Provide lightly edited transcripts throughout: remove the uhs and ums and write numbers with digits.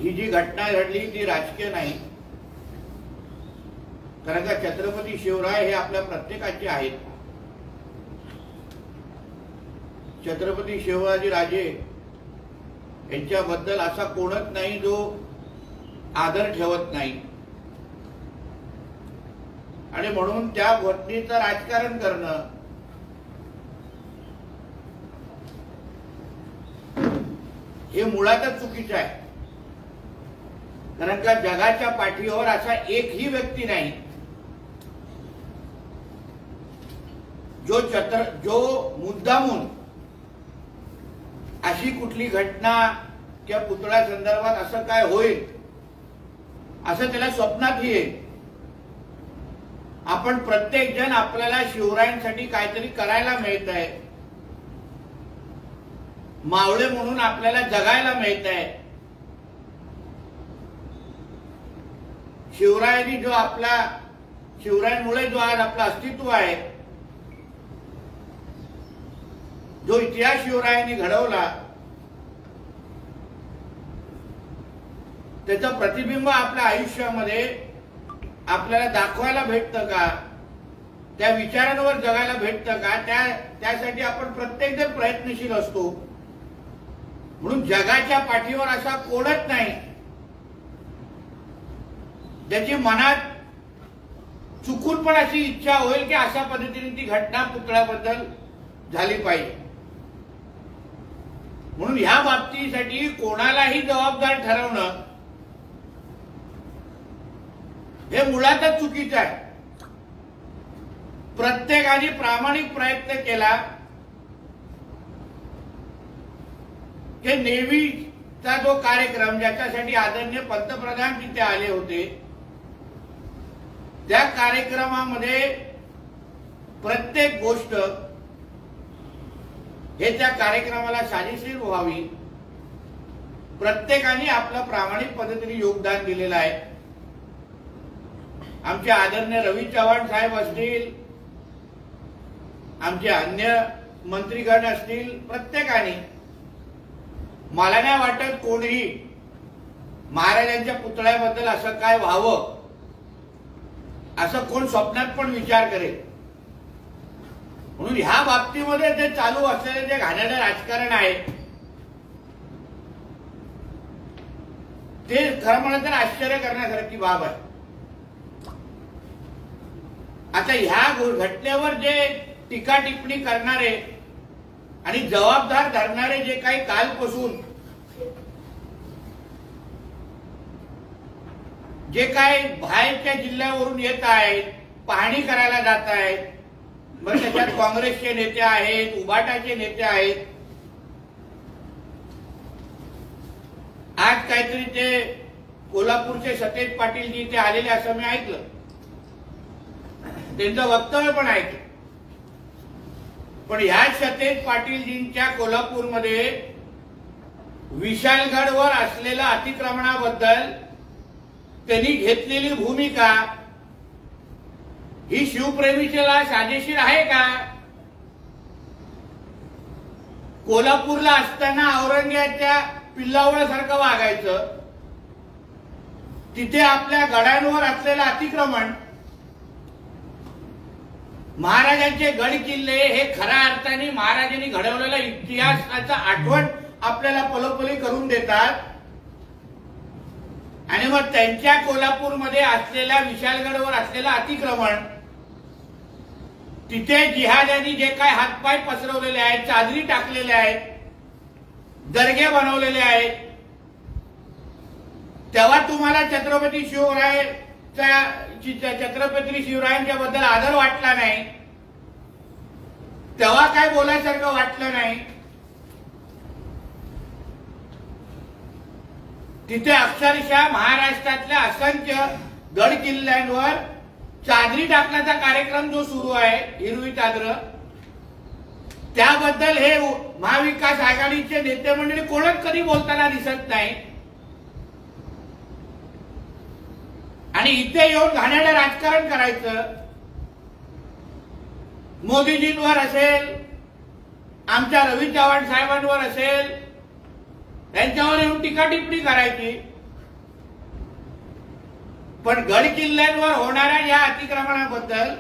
ही जी घटना घडली ती राजकीय नाही, कारण का छत्रपती शिवराय हे आपल्या प्रत्येकाचे आहेत. छत्रपती शिवाजी राजे यांच्याबद्दल असा कोणच नाही जो आदर ठेवत नाही, आणि म्हणून त्या घटनेचं राजकारण करणं हे मुळातच चुकीचं आहे. कारण का जगाच्या पाठीवर असा एकही व्यक्ती नाही जो मुद्दामून अशी कुठली घटना किंवा पुतळ्या संदर्भात असं काय होईल असं त्याला स्वप्नात येईल. आपण प्रत्येक जण आपल्याला शिवरायांसाठी काहीतरी करायला मिळत आहे, मावळे म्हणून आपल्याला जगायला मिळत आहे. शिवरायांमुळे जो आज आपलं अस्तित्व आहे, जो इतिहास शिवरायांनी घडवला, त्याचं प्रतिबिंब आपल्या आयुष्यामध्ये आपल्याला दाखवायला भेटतं का, त्या विचारांवर जगायला भेटतं का, त्यासाठी आपण प्रत्येक जण प्रयत्नशील असतो. म्हणून जगाच्या पाठीवर असा कोणच नाही ज्याची मनात चुकून पण अशी इच्छा होईल की अशा पद्धतीने ती घटना पुतळ्याबद्दल झाली पाहिजे. म्हणून ह्या बाबतीसाठी कोणालाही जबाबदार ठरवणं हे मुळातच चुकीचं आहे. प्रत्येकाने प्रामाणिक प्रयत्न केला की नेव्हीचा जो कार्यक्रम ज्याच्यासाठी आदरणीय पंतप्रधान तिथे आले होते, त्या कार्यक्रमामध्ये प्रत्येक गोष्ट हे त्या कार्यक्रमाला साजेशीर व्हावी, प्रत्येकाने आपलं प्रामाणिक पद्धतीने योगदान दिलेलं आहे. आमचे आदरणीय रवी चव्हाण साहेब असतील, आमचे अन्य मंत्रीगण असतील, प्रत्येकाने, मला नाही वाटत कोणीही महाराजांच्या पुतळ्याबद्दल असं काय व्हावं असं कोण स्वप्नात पण विचार करेल. म्हणून ह्या बाबतीमध्ये जे चालू असलेले जे घाणेरडे राजकारण आहे ते खरं म्हणलं तर आश्चर्य करण्यासारखी बाब आहे. आता ह्या घटनेवर जे टीका टिप्पणी करणारे आणि जबाबदार धरणारे जे काही कालपासून जे काही बाहेरच्या जिल्ह्यावरून येत आहेत, पाहणी करायला जात आहेत, मग त्याच्यात काँग्रेसचे नेते आहेत, उभाटाचे नेते आहेत. आज काहीतरी ते कोल्हापूरचे सतेज पाटील जी ते आलेले असं मी ऐकलं, त्यांचं वक्तव्य पण ऐकलं. पण ह्या सतेज पाटीलजींच्या कोल्हापूरमध्ये विशाळगडवर असलेल्या अतिक्रमणाबद्दल त्यांनी घेतलेली भूमिका ही शिवप्रेमीला साजेशीर आहे का? कोल्हापूरला असताना औरंगजेबाच्या पिल्लावळासारखं वागायचं, तिथे आपल्या गडांवर असलेलं अतिक्रमण, महाराजांचे गड किल्ले हे खऱ्या अर्थाने महाराजांनी घडवलेला इतिहासाचा आठवण आपल्याला पलोपली करून देतात. आणि मग त्यांच्या कोल्हापूरमध्ये असलेल्या विशाळगडवर असलेलं अतिक्रमण, तिथे जिहाद्यांनी जे काय हातपाय पसरवलेले आहेत, चादरी टाकलेल्या आहेत, दर्गे बनवलेले आहेत, तेव्हा तुम्हाला छत्रपती शिवरायांच्या बद्दल आदर वाटला नाही, तेव्हा काय बोलायसारखं वाटलं नाही. तिथे अक्षरशः महाराष्ट्रातल्या असंख्य गड किल्ल्यांवर चादरी टाकण्याचा कार्यक्रम जो सुरू आहे, हिरवी चादर, त्याबद्दल हे महाविकास आघाडीचे नेते मंडळी कोणच कधी बोलताना दिसत नाही. आणि इथे येऊन घाणेरडं राजकारण करायचं, मोदीजींवर असेल, आमच्या रवी चव्हाण साहेबांवर असेल, त्यांच्यावर येऊन टीका टिप्पणी करायची. पण गड किल्ल्यांवर होणाऱ्या या अतिक्रमणाबद्दल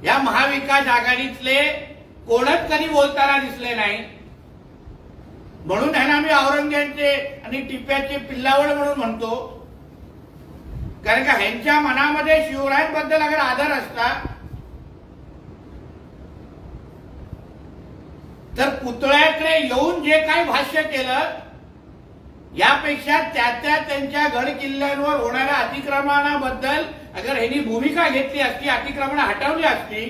या महाविकास आघाडीतले कोणच कधी बोलताना दिसले नाही. म्हणून ह्यांना मी औरंगजेबचे आणि टिप्याचे पिल्लावळ म्हणून म्हणतो. कारण का ह्यांच्या मनामध्ये शिवरायांबद्दल अगर आदर असता तर पुतळ्याकडे येऊन जे काही भाष्य केलं यापेक्षा त्यांच्या गड किल्ल्यांवर होणाऱ्या अतिक्रमणाबद्दल अगर ह्यांनी भूमिका घेतली असती, अतिक्रमण हटवली असती,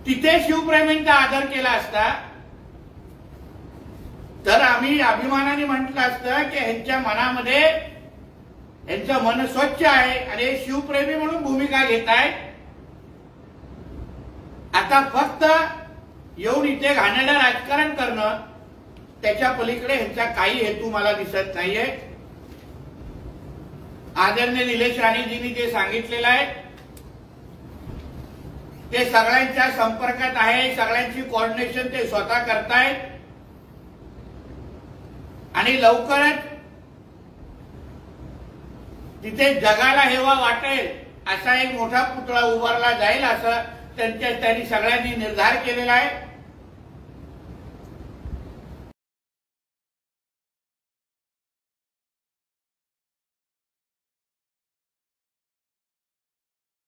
तिथे शिवप्रेमींचा आदर केला असता तर आम्ही अभिमानाने म्हटलं असतं की ह्यांच्या मनामध्ये यांचं मन स्वच्छ आहे आणि हे शिवप्रेमी म्हणून भूमिका घेत आहेत. आता फक्त येऊन इथे घाणेरडं राजकारण करणं, त्याच्या पलीकडे ह्यांचा काही हेतू मला दिसत नाहीये. आदरणीय निलेश राणेजींनी जे सांगितलेलं आहे ते सगळ्यांच्या संपर्कात आहे, सगळ्यांची कोऑर्डिनेशन ते स्वतः करतायत आणि लवकरच तिथे जगाला हेवा वाटेल असा एक मोठा पुतळा उभारला जाईल असं त्यांनी सगळ्यांनी निर्धार केलेला आहे.